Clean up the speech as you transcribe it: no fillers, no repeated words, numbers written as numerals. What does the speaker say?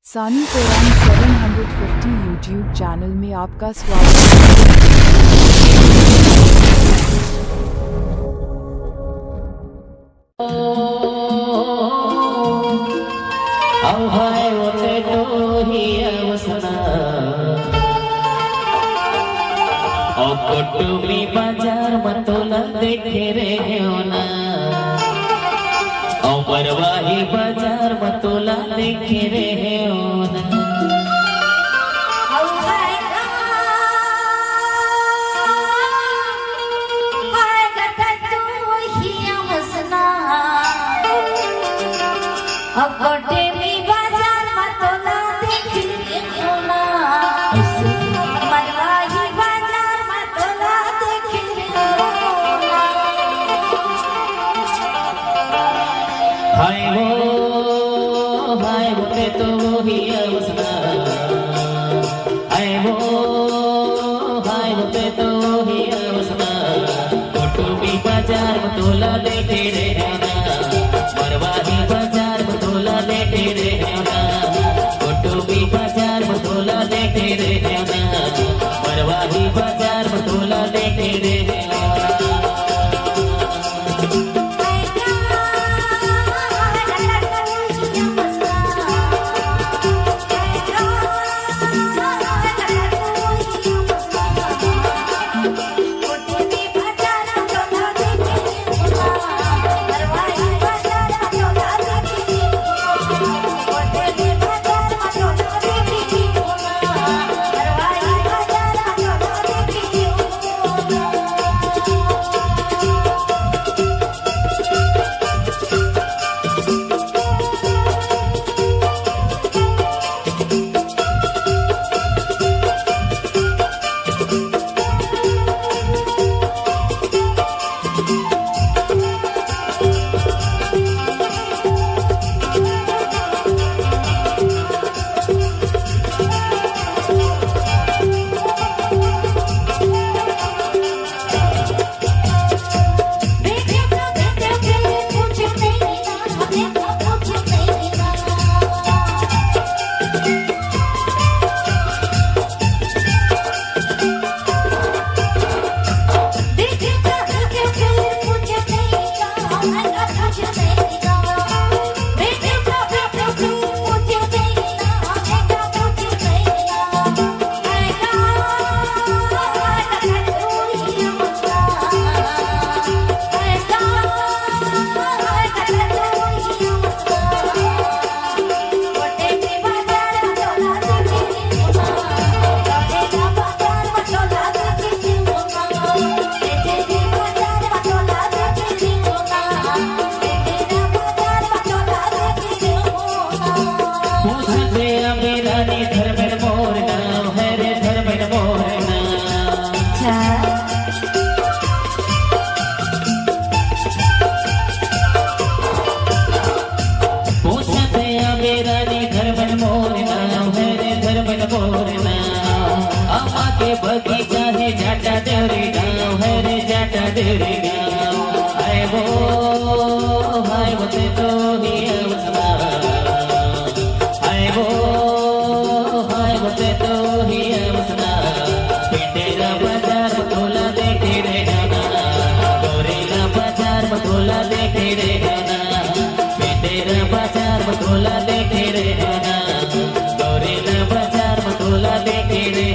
सानी पुराण 750 YouTube channel में आपका स्वागत है। कोटुमी बाजार मतोला देखे रे होना औ बरवाही बाजार मतोला देखे रे होना हाय वो ते तो ही अवसना हाय वो ते तो ही अवसना कोटुमी बाजार मतोला देखे रे होना बरवाही बाजार मतोला देखे रे होना कोटुमी बाजार मतोला देखे रे होना बरवाही बाजार मतोला देखे रे बगीचा है जाटा देवरे गाँव है रे जाटा देवरे गाँव हाय वो ते तो ही अवसना हाय वो ते तो ही अवसना पेटेरा बाजार मतोला देखे रे गाना गोरेला बाजार मतोला देखे रे गाना पेटेरा बाजार मतोला देखे रे गाना गोरेला बाजार मतोला देखे रे